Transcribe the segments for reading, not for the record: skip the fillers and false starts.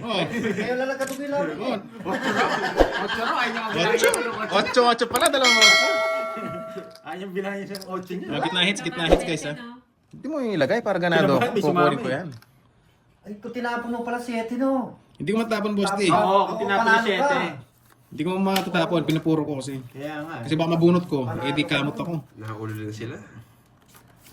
Oh. Kaya lalag ka tumilaw. Oh. 8 raw, ay niya 8 pala, dalawang 8. Ay yung bilangin siyang 8 niya. Oh, gitna hits guys ha. Hindi mo ilagay para ganado. Kinabahan, may Kukunin sumama ko yan. Ay, kung tinapon mo pala 7, no? Hindi ko matapon, boss D. Oo, kung tinapon panalo yung ka. 7. Hindi ko matatapon, pinupuro ko kasi. Kaya nga. Kasi baka mabunot ko, eh di kamot ako. Nakaulo lang sila.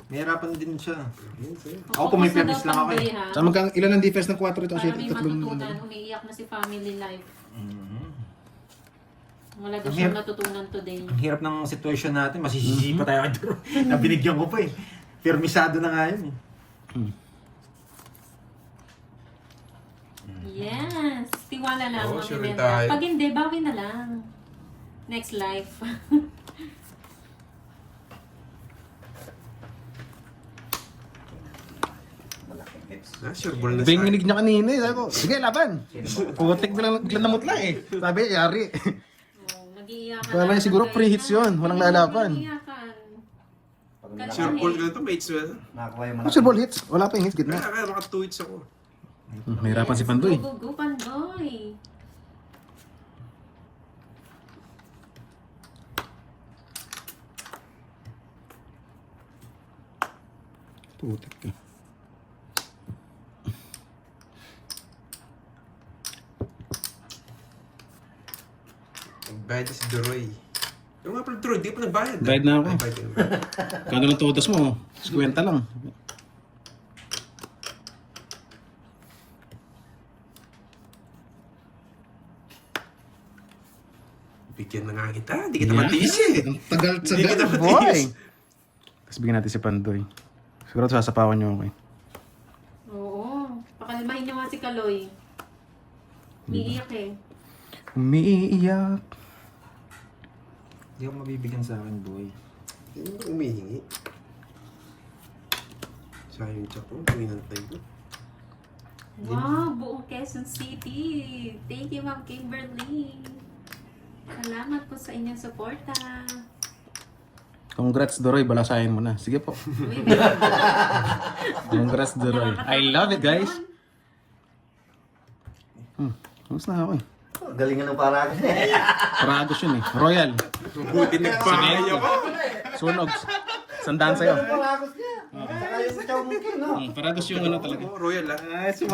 Mahirapan din siya. Focus Ako po may na daw premise lang ako Pandoy, eh. ha? Saan magkang ilan ang defense ng 4 ito? Para may Tatlong matutunan, umiiyak na si family life. Wala daw Ang siyang hirap. natutunan today. Ang hirap ng situation natin, masisisi pa tayo kay Drew. Nabinigyan ko pa eh. Permisado na nga yun eh. Yes! Tiwala lang, Oo, Mami sure Menda. tayo. Pag hindi, bawi na lang. Next life. Sure ball na sa Binginig niya kanina eh. Sabi ko, sige, laban. Putik na lang namutla eh. Sabi, yari. Oh, mag-iiyakan. Kala niya siguro free hits yun. Walang lalaban. Mag-iiyakan. Sure ball ka na ito, mates well. Nakakuha yung Ano ball hits? Wala pa yung hits, Kaya gitna. kaya maka 2 hits ako. Mahirapan si Pandoy. Go, go, go, Pandoy. Putik ka. Nagbayad na si Duroy. Yung nga pala Duroy, di pa nagbayad. Bayad na ako. Ay, bayad na. Kano lang todas mo? 50 lang. Bigyan na nga kita, di kita matiis eh. Ang tagal sa Hindi kita boy. matiis. Tapos bigyan natin si Pandoy. Siguro sasapawan niyo okay. Oo. Pakalmahin niyo nga si Kaloy. Umiiyak eh. Umiiyak. Hindi ako mabibigyan sa akin, boy. Hindi mo umihingi. Sayang yung tsak ko, pinantay ko. Wow, buong Quezon City. Thank you, Ma'am Kimberly. Salamat po sa inyong suporta. Congrats, Doroy. Balasahin mo na. Sige po. Uy, Congrats, Doroy. I love it, guys. Kamusta na ako eh? Galingan ng paragon eh. Paragos yun eh. Royal. Buti nagpahaya ko. Sunog. Sandaan sa'yo. Paragos niya. Saka yung chow monkey, no? Paragos yung ano talaga. Oh, Royal ah.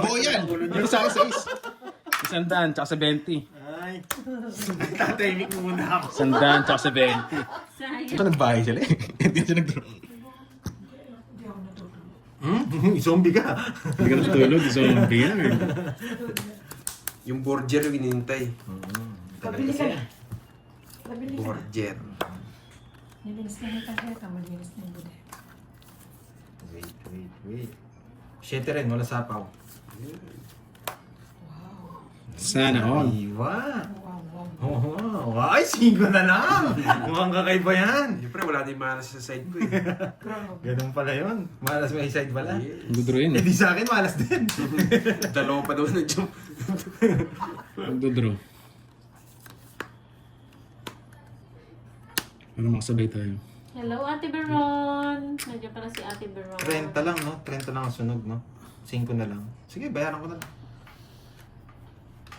Oo yan. Yung sa akin sa 100 tsaka sa 20. Ay, tatahimik muna ako. 100 tsaka sa 20. sayang. Ito nagbahay sila eh. Hindi siya nag-draw. Zombie ka. Hindi ka natutulog. Zombie yan eh. Yung Borger yung inintay. Pabili ka. Borger. Nilinis na yung tarjeta, malinis na yung bodega. Wait. 7 rin, wala sapaw. Sana all. Iwa. Wow. Oh, ay, 5 na lang. Mukhang kakaiba yan. Siyempre wala din malas sa side ko eh. Ganun pala yun. Malas may side pala. Magdodraw yun Eh eh. di sa akin, malas din. Dalawa pa daw na jump. Magdodraw. Para makasabay tayo. Hello, Ate Beron. Nandiyan pala si Ate Beron. 30 lang, no? 30 lang ang sunog, no? 5 na lang. Sige, bayaran ko na lang.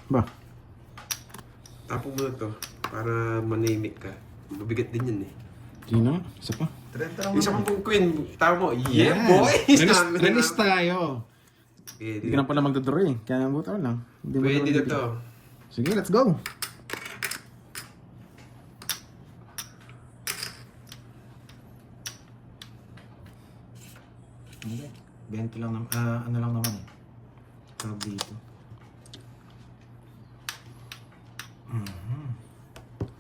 Ba? Tapong mo na to. Para manamik ka. Mabigat din yan eh. Sino? Isa pa? 30 lang Isa naman. kong queen. Tama mo. Yeah boy! Release tayo. Hindi ka Pwede. na pala magdodraw eh. Kaya buta lang. Hindi mo Pwede na to. Sige, let's go. Hindi. 20 lang naman. Ano lang naman eh. Tawag dito.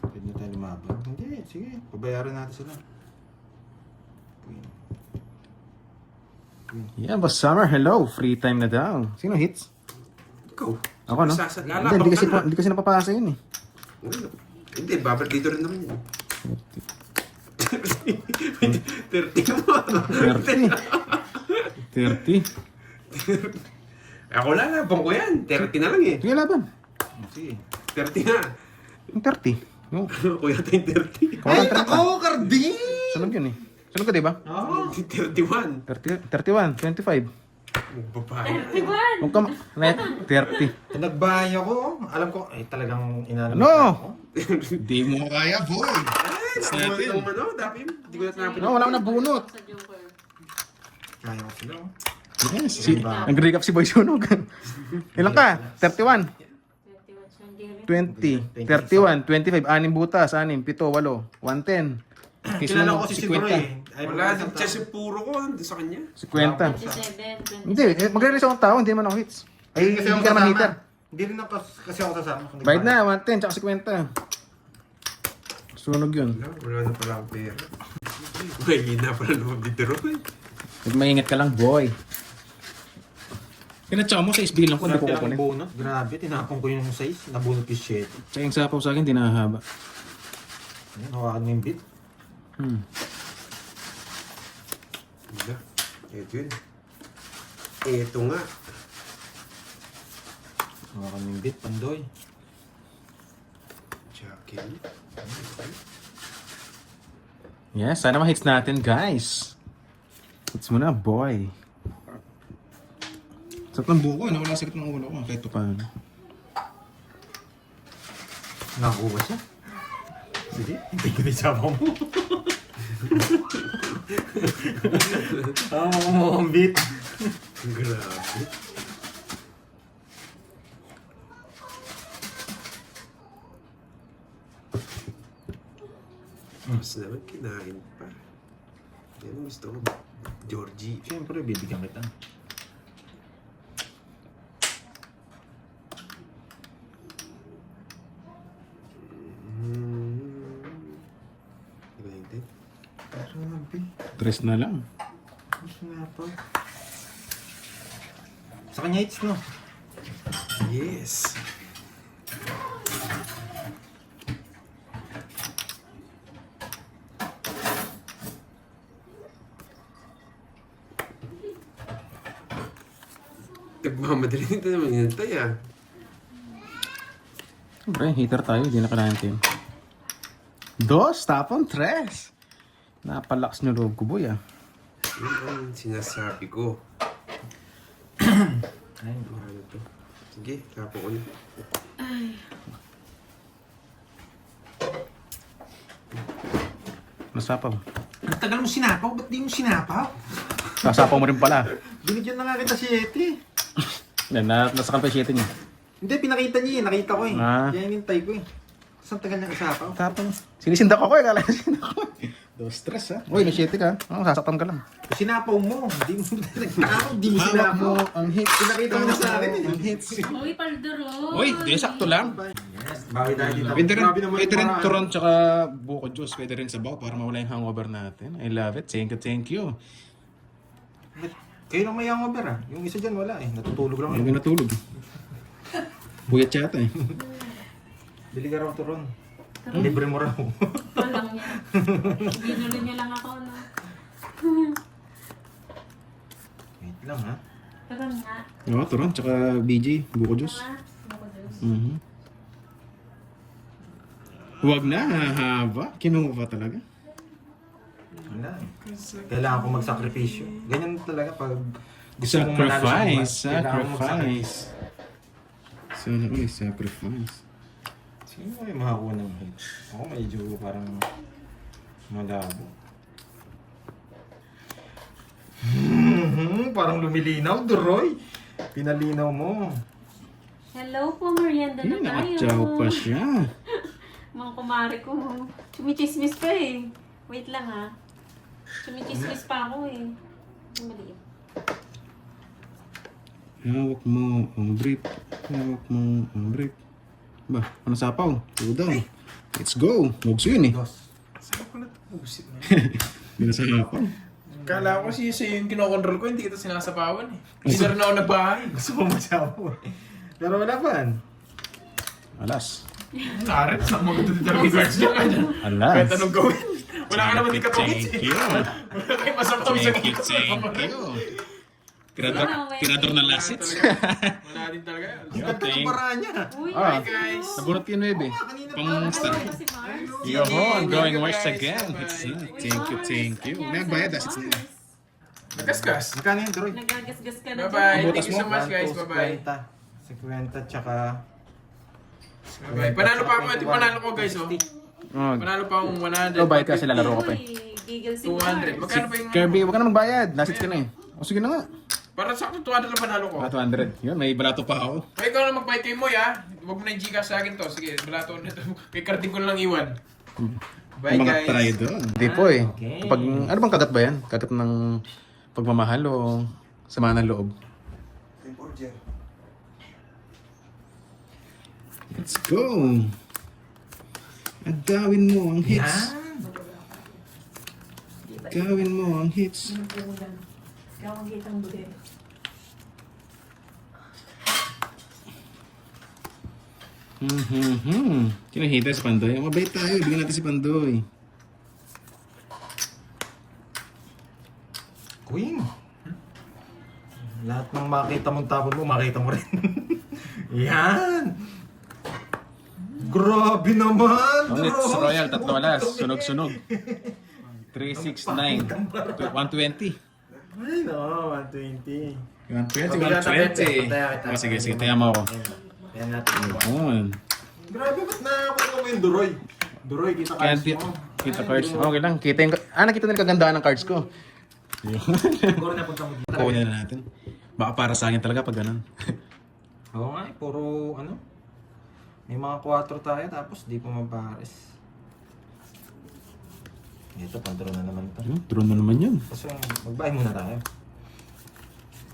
Pwede na tayo lumaban. Hindi, sige. Pabayaran natin sila. Queen. Yeah, boss Summer, hello. Free time na daw. Sino hits? Go. Ako, no? Lalabang Hindi kasi, ka na. hindi kasi napapasa yun eh. Hindi, babalik dito rin naman yun. 30 mo. 30. 30. Ako lalabang ko yan. 30 na lang eh. Sige, laban. Sige. 30 na. Yung 30. No. Ako yata yung 30. Ay, Ako, Cardi! Sunog yun eh. Sunog ka, di ba? Oo. 31. 31, 25. Magbabahay. 31! Kung kam... Net, 30. Nagbahay ako. Alam ko, talagang inanamit No! ako. Hindi mo kaya, boy. Natin. Ano, dami. Hindi ko natin No, wala akong nabunot. Sa Joker. Kaya ko sila. oh. Yes, nag-recap si Boy Sunog. Ilan ka? 31. 31 siya, 20, 31, Jerry. 25, 6 butas, 6, 7, 8, 110. Kilala ko si Bro eh. Ay, Wala, yung chess yung puro ko. Nandun sa kanya. 50. 27, 27. Hindi, magre-release akong tao, hindi naman ako hits. Ay, hindi ka naman hitter. Hindi rin ako kasi ako sasama. kung Bayad nagbahay. na, 110, tsaka 50. Sunog yun. Wala na pala akong pera. May na pala naman dito rin. Huwag maingat ka lang, boy. Kinatsaw mo sa isbil lang ko, hindi ko Swerte lang kukunin. bunot. Grabe, tinapon ko yung size. Nabunot yung 7. Tsaka yung sapaw sa akin, di nahahaba. Ayan, hawakan mo yung bit. Wala. Ito yun. Ito nga. Hawakan mo yung bit, pandoy. Jackie. Yes, sana ma-hits natin, guys. Hits mo na, boy. Sakit ng buko, nawala sakit ng ulo ko, kahit pa paano. Nakakuha siya. Sige, hindi ko din sabaw mo. mo ang bit. Grabe. Mas naman kinain pa. Yan ang gusto ko. Georgie. Siyempre, bibigyan kita. United. Grabe. Tres na lang. Gusto nga pa. Sa kanya hits, no? Yes. Nagmamadali nito naman hinantay ah. Siyempre, hitter tayo, hindi na kailangan team. Dos, tapon, tres. Napalakas nyo loob ko, boy, ah. Yun ang sinasabi ko. Ay, Ano to? Sige, tapo ko na. Nasapaw. ang tagal mo sinapaw. Ba't di mo sinapaw? Nasapaw mo rin pala. Binigyan na nga kita si Yeti. Yan, nasa kampa 7 niya. Hindi, pinakita niya eh. Nakita ko eh. Ah. Kaya hinintay ko eh. Tapos ang tagal niya isapaw. Tapon. Sinisindak ako eh, kala sindak ako eh. Dos, tres, ha? Uy, may 7 ka. Oo, sasaktan ka lang. Sinapaw mo. Hindi mo nagtakaw. Hindi mo Hawak sinapaw. mo ang hits. Pinakita mo na sa akin eh. Ang hits. Uy, Paldero! Uy, di, sakto lang. Yes, bawi tayo dito. Pwede rin turon tsaka buko juice. Pwede rin sabaw para mawala yung hangover natin. I love it. Thank you, thank you. Kayo lang may hangover ah. Yung isa dyan wala eh. Natutulog lang. Hindi natulog. Buyat yata eh. Bili ka raw turon. Libre mo raw. Walang niya. Ginulo niya lang ako, no? Wait lang ha. Pero nga. Oo, turon tsaka BG. Buko juice. Ako Diyos. Mhm. Huwag na, hahaba. Kinuha pa talaga. Wala eh. Kailangan ko magsakripisyo. Ganyan talaga pag gusto mong manalo sa buwan. Sacrifice, Kailangan mo sacrifice. Sana ulit, sacrifice. Sino ay makakuha ng hits? Ako medyo parang malabo. Parang lumilinaw, Duroy. Pinalinaw mo. Hello po, merienda na tayo. Nakatsaw pa siya. Mga kumari ko. Chumichismis pa eh. Wait lang ha. Chumichismis pa ako eh. Ang maliit. Hawak mo ang brief. Hawak mo ang brief. Ba, ano sapaw? Go down. Let's go. Mugso yun eh. Saan ko natubusin na? Hindi na sa hapaw. Kala ko kasi yung kinokontrol ko, hindi kita sinasapawan eh. Hindi na rin ako nagbahay. Gusto mo masapo eh. Pero wala pa. Alas. Narin, saan mo gusto dito regards niya ka dyan? Alas. Kahit anong gawin. Wala ka naman di katungit Thank eh. you. Wala kayo masamtang sa Thank you, thank you. Tirador na last hits. Wala din talaga. Ganda ng paraan niya. Uy, Ah, guys. nabunot yun, Webe. Pang-star. ano si Mars? Yo, I'm going worse again. Thank you, thank you. Nagbayad, that's it. Nagasgas. Magkano yung Droid? Nagagasgas ka na Bye-bye. dyan. Thank you so much guys. Bye-bye. 50 tsaka... Bye-bye. Panalo pa ako. Ito panalo ko guys oh. Oh, Panalo pa akong 100. ikaw bayad kasi lalaro ka pa eh. Uy, gigil si 200. Mars. Magkano pa yung... Kirby, huwag ka na magbayad. Last ka na eh. O sige na nga. Para sakto 200 lang panalo ko. 200. Yun, may balato pa ako. Ay, ikaw na magbayad kay Moy ha. Huwag mo na yung Gcash sa akin to. Sige, balato na ito. Kay carding ko na lang iwan. Bye Mga guys. try doon. Hindi po eh. Pag, ano bang kagat ba yan? Kagat ng pagmamahal o sama ng loob? Let's go! Agawin mo ang hits. Agawin mo ang hits. Ikaw ang kitang bude. Kinahita si Pandoy. Mabait tayo. Bigyan natin si Pandoy. Queen. Lahat ng makita mong tapon mo, makita mo rin. Yan! Grabe naman! Oh, it's Droid! Royal. Tatlo alas. Sunog-sunog. 369. 120. Ay, no, 120. 120. 120. Oh, sige, sige. Taya mo ako. Yan natin. Yun. Grabe, ba't nakakuha mo yung Duroy? Duroy, kita Kaya cards mo. kita cards. Okay lang. Kita yung, nakita nila kagandahan ng cards ko. Yun. Siguro napunta mo dito. Kukunin na natin. Baka para sa akin talaga pag ganun. Oo nga, puro ano. May mga 4 tayo tapos di pa mapares. Ito, pang-draw na naman to. Yun, drone mo naman yun. Kasi magbahay muna tayo.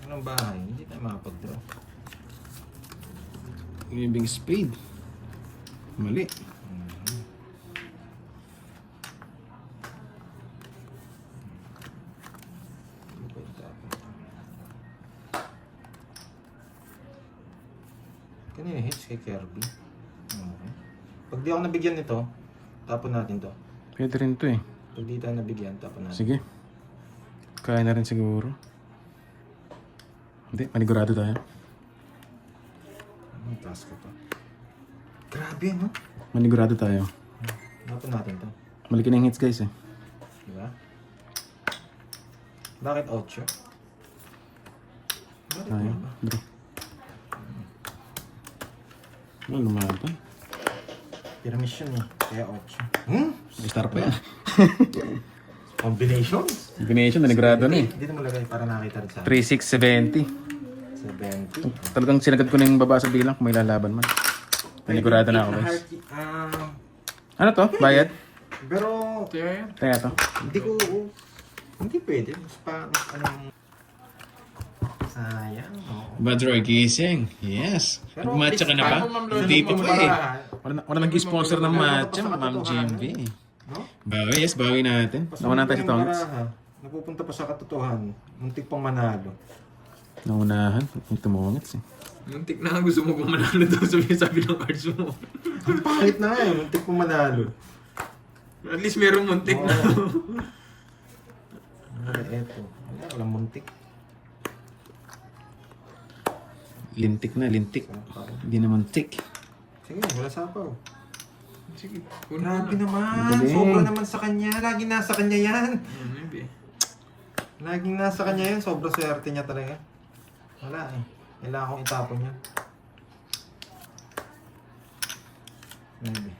Anong bahay? Hindi tayo makapag-draw. Giving spade. Mali. Kanina hits kay Kirby. Okay. Pag di ako nabigyan nito, tapon natin to. Pwede rin to eh. Pag di tayo nabigyan, tapon natin. Sige. Kaya na rin siguro. Hindi, panigurado tayo. Anong task ko to? Grabe, no? Manigurado tayo. Tapon natin to. Malaki na yung hits guys eh. Diba? Bakit 8? Bakit Tayo. ba? Draw. Ano lumaban? Pyramid yun eh. Kaya 8. Hmm? Star pa yan. Combinations? Combination, nanigurado na eh. Dito mo lagay para nakita rin sa 3670. 70. Talagang sinagad ko na yung babasa bilang kung may lalaban man. Nanigurado na ako guys. Ano to? Bayad? Pero, Kaya yan. Kaya to. hindi ko, hindi pwede. Mas parang, anong, sayang. Oo. Badroy gising. Yes. Pero Matcha ka na ba? paano, Ma'am Lolo? Hindi pa po eh. Para- Wala nag-sponsor ng matcha, Pero Ma'am GMV. No? Bawi, yes, bawi natin. Pas Nauna tayo sa yung Tongs. baraha, napupunta pa sa katotohanan. Muntik pang manalo. Naunahan. May tumungits eh. Muntik na gusto mo kung manalo daw sabi ng cards mo. Ang pangit na nga eh, muntik pang manalo. At least merong muntik na. Ano eto? Wala, walang muntik. Lintik na, lintik. Hindi naman tick. Sige, wala sapaw. Sige. Grabe naman. Galing. Sobra naman sa kanya. Laging nasa kanya yan. Maybe. Laging nasa kanya yan. Sobra swerte niya talaga. Wala eh. Kailangan kong itapon yan. Maybe.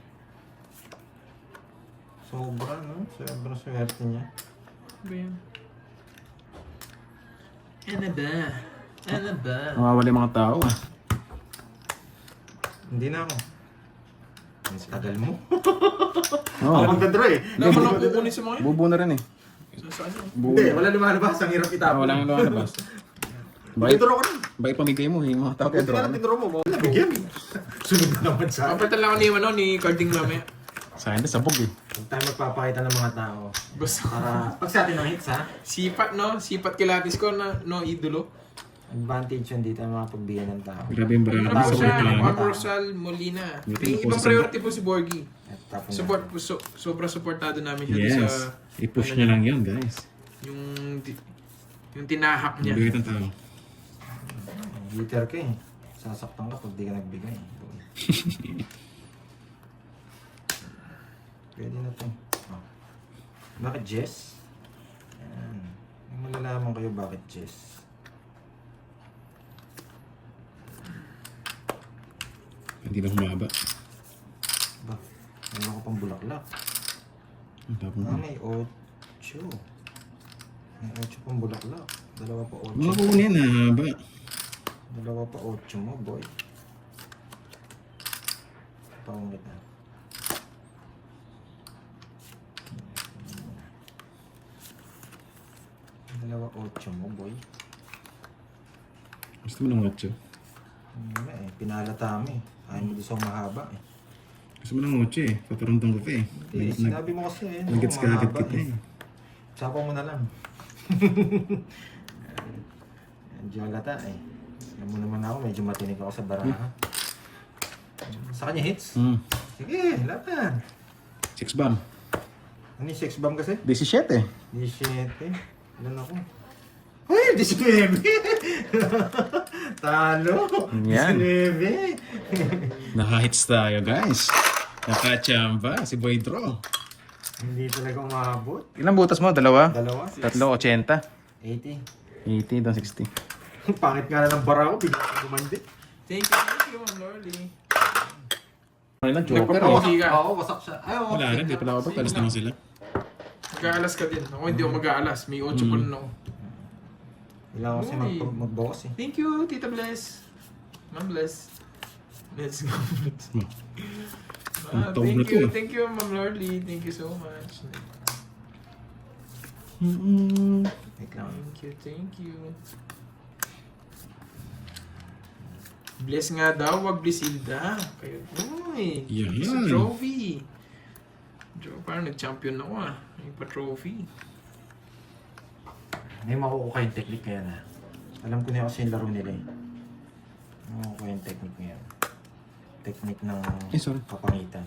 Sobra, no? Sobra swerte niya. Ba yan? Ano ba? Ano ba? Nawawala yung mga tao ah. Hindi na ako. Mas tagal mo. Oo. Ako magdadro eh. Wala mo lang kukunin sa mga yun. Bubo na rin eh. Sa ano? Bubo. Hindi, wala lumalabas. Ang hirap Ah, itapon. wala nang lumalabas. Bakit, Tinuro ko rin. bakit pamigay mo? Yung mga tao kaya Buti draw na ka na. tinuro mo. Wala bigyan. Sunod na naman sa akin. Papalitan lang ako ni ano, ni carding mamaya. Sa akin, sabog eh. Huwag tayo magpapakita ng mga tao. Gusto. Para, pag sa atin ng hits ha, Sipat no? Sipat kilatis ko na no idolo. advantage yun dito ang mga pagbigyan ng tao. Grabe yung Ano barang po sa siya? ulit Juan na. Rosal Molina. Buti May na po ibang sa priority po si Borgie. At tapon Support po, sobra supportado namin siya Yes. sa I-push nyo lang yun, guys. yung tinahak niya. Mabigat ang tao. Glitter ka eh. Sasaktan ka pag di ka nagbigay. Pwede na to. Oh. Bakit Jess? Yan. Malalaman kayo bakit chess. Hindi na humaba. Ba, mayroon ko pang bulaklak. Ang tapong ko. May 8. May 8 pang bulaklak. Dalawa pa 8. Mga kunin na haba. Dalawa pa 8 mo, boy. Pangit na. Dalawa 8 mo, boy. Gusto mo ng 8? Wala eh, pinalata mo eh. Ayaw mo gusto mahaba eh. Gusto mo ng 8 eh. Patarantang ko pa eh. Eh, sinabi mo kasi eh. Nag-gets ka agad kita eh. Sapaw mo na lang. Medyo halata eh. Alam mo naman ako, medyo matinig ako sa baraha. Sa kanya hits? Sige, laban. 6 bomb. Ano yung 6 bomb kasi? 17. 17. Ilan ako? Ay, 19! Talo! Yan. 19! Naka-hits tayo guys. Nakachamba si Boy Draw. Hindi talaga umabot. Ilang butas mo? Dalawa? Dalawa? Tatlo, 80. 80. 80 doon 60. Pangit nga na ng bara ko, bigla ko gumandi. Thank you, Ma'am Lordy. Ano lang, joker eh. Nagpapawasak ka. Oo, wasak siya. Ay, oo. Wala rin, di pala ako pa. Palas naman sila. Mag-aalas ka din. Ako hindi ako mag-aalas. May 8 pa rin ako. Kailangan kasi Uy. magbawas eh. Thank you, Tita Bless. Ma'am Bless. Let's go. Ang tawag na to. Thank you, Ma'am Lordy. Thank you so much. Wait lang. Thank you. Bless nga daw, wag Blisilda. Kayo, uy. Yan. Sa trophy. Parang nag-champion ako ah. May pa-trophy. May makukuha yung technique ngayon ha. Alam ko na kasi yung laro nila eh. Makukuha yung technique ngayon. Technique ng sorry. kapangitan.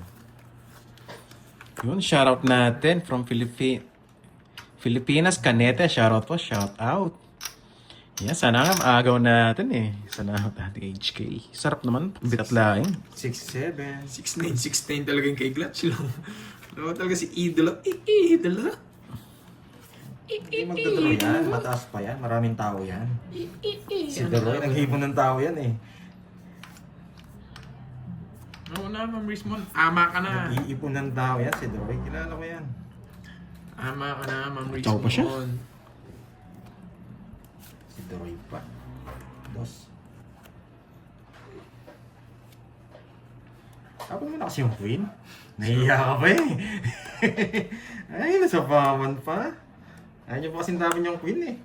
Yun, shoutout natin from Filipinas, Canete. Shoutout po, shoutout. Yeah, sana nga maagaw natin eh. Salamat natin HK. Sarap naman, bitat laing. 6-7. 6'9", 6'9" talaga yung kay Clutch lang. Alam talaga si Idolo. Idolo. Hindi magdadalo yan. Mataas pa yan. Maraming tao yan. Si Deroy, naghipon ng tao yan eh. Oo na, Ma'am Rismon. Ama ka na. Nag-iipon ng tao yan. Si Deroy, kilala ko yan. Ama ka na, Ma'am Rismon. Tao pa siya? Si Deroy pa. Dos. Tapos mo na kasi yung queen. Nahiya ka pa eh. Ay, nasa paman pa. Ayaw niyo pa kasing tapin yung queen eh.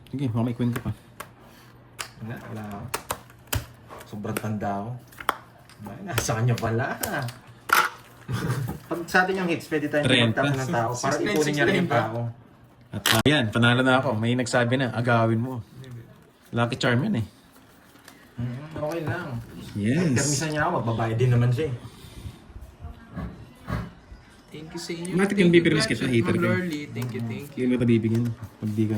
Sige, baka may queen ka pa. Wala ako. Sobrang tanda ako. Ay, nasa kanya pala. Pag sa atin yung hits, pwede tayong 30. magtapon ng tao para 69, ipunin niya rin yung 69 ba? tao. At ayan, panalo na ako. May nagsabi na, agawin mo. Lucky charm yan eh. Okay lang. Yes. Permisan niya ako, magbabayad din naman siya eh. Thank you sa inyo. Matik yung Thank you, bibirmis Clutch kita, at hater Ma'am ka. Lordy. Thank you. Hindi mo ito bibigyan. Pag di ka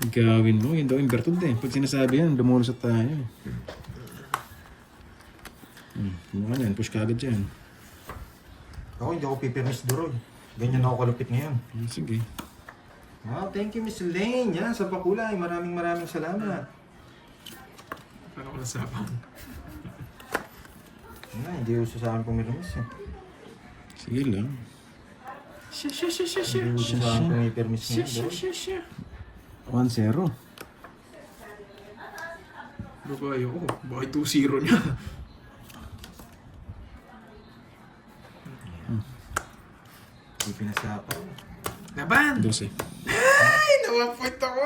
gawin mo, yun daw yung bertud eh. Pag sinasabi yan, lumulusot tayo. Ano yan, push ka agad dyan. Ako hindi ako pipirmis Duroy. Ganyan ako kalupit ngayon. Sige. Wow, thank you Miss Lane. Yan, sa Bakulay. Maraming salamat. Para ko nasapang. Hindi uso sa akin pumirmis eh. Sige lang. Hindi uso sa akin pumipirmis ngayon. Duroy. 1-0. Babae ako. Bakit 2-0 niya? Hindi pinasapa. Laban! 12. Ay, nawapoint ako!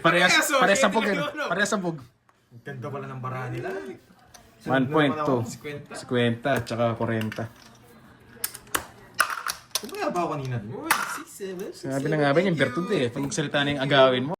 Parehas sabog yan. Parehas sabog. Ang ganda pala ng bara nila. 1.2. 50. 50 tsaka 40. Kumaya ba ako kanina? Uy, 6-7. Sabi na nga ba yung bertud eh. Pag magsalita na yung agawin mo,